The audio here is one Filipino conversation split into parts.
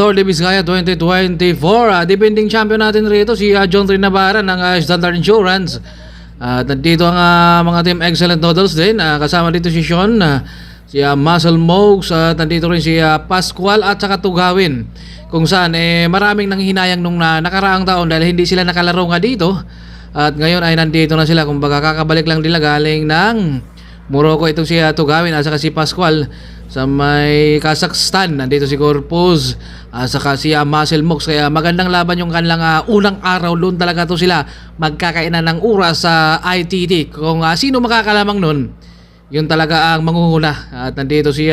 Tour de Vizcaya 2024. Defending champion natin rito si John Navarra ng Standard Insurance. At nandito ang mga team Excellent Noodles din. Kasama dito si Sean, si Muscle Mogs, at nandito rin si Pascual at saka Tugawin. Kung saan maraming nanghihinayang nung nakaraang taon dahil hindi sila nakalaro nga dito. At ngayon ay nandito na sila. Kung baga kakabalik lang nila galing ng Morocco itong si Tugawin at saka si Pascual sa may Kazakhstan. Nandito si Corpus at saka si Muscle Mox. Kaya magandang laban yung kanilang unang araw. Doon talaga to sila magkakainan ng oras sa ITT. Kung sino makakalamang nun, yun talaga ang manguhuna. At nandito si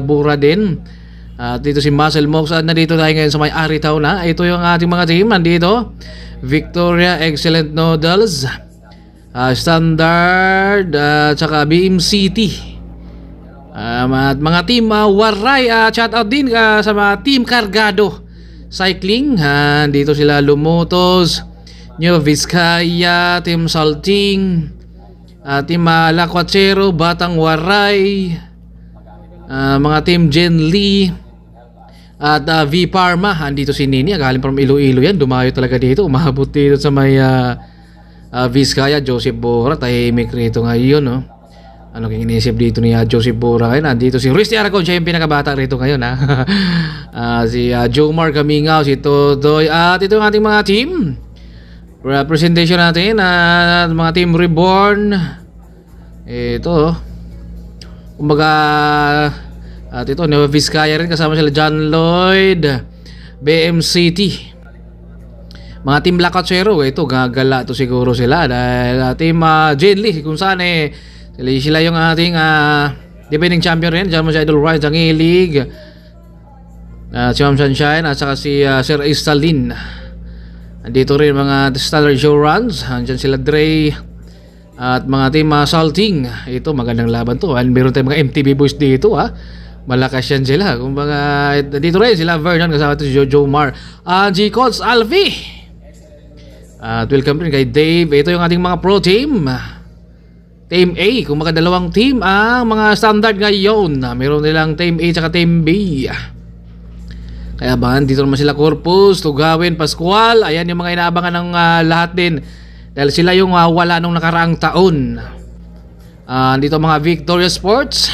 Bura din. At dito si Muscle Mox. At nandito tayo ngayon sa may Aritaw na. Ito yung ating mga team. Nandito Victoria, Excellent Noodles, Standard, at saka BM City. At mga team Waray, shout out din sa mga team Cargado Cycling. Dito sila Lumutos, New Vizcaya, Team Salting, Team Lacuachero, Batang Waray, mga team Jen Lee at V Parma. Andito si Nini, galing from Iloilo yan. Dumayo talaga dito, umabot dito sa may Vizcaya. Joseph Bora, tahimik rito ngayon, no? Ano kang inisip dito ni Joseph Bora ngayon? Nandito si Risty Aracon, siya yung pinakabata rito ngayon, si Jomar Kamingaw, si Todoy. At ito yung ating mga team representation natin, mga team Reborn. Ito, kumbaga, at ito New Vizcaya rin, kasama sila John Lloyd, BM City. Mga team Lacuachero, ito gagala to siguro sila dahil team Jen Lee, kung saan sila yung ating defending champion rin. Diyan mo si Idol Ryan Zangilig, si Ma'am Sunshine at saka si Sir Istalin. Andito rin mga Standard Insurance. Andyan sila Dre at mga team Salting. Ito magandang laban to. Meron tayong mga MTV boys dito, malakas yan sila. Kumbaga dito rin sila Vernon, kasama ito si Jojo Mar, G Codes Alfie. At welcome rin kay Dave. Ito yung ating mga pro team, Team A. Kung makadalawang team ang mga standard ngayon, meron nilang Team A at Team B. Kaya ba, dito naman sila Corpus, Tugawin, Pascual. Ayan yung mga inaabangan ng lahat din dahil sila yung wala nung nakaraang taon. Dito mga Victoria Sports.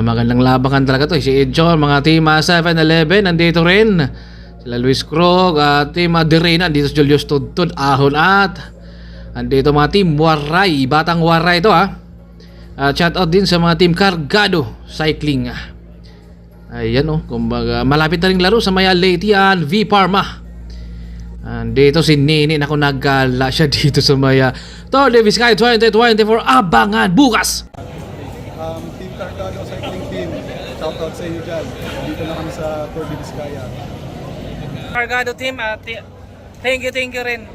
Magandang labangan talaga to. Si Edjon, mga team 7-11 nandito rin. Sila Luis Krog, team Derena, dito si Julius Tudtud, Ahon at andito mga team Waray, Batang Waray ito, shout out din sa mga team Cargado Cycling. Ayan, kumbaga malapit na ring laro sa maya Leyte V Parma. Andito si Nini, naku naggala siya dito sa maya Tour de Vizcaya 2024. Abangan bukas. Team Cargado Cycling Team, shout out sa inyo dyan. Dito na kami sa Tour de Vizcaya. Cargado team, thank you rin.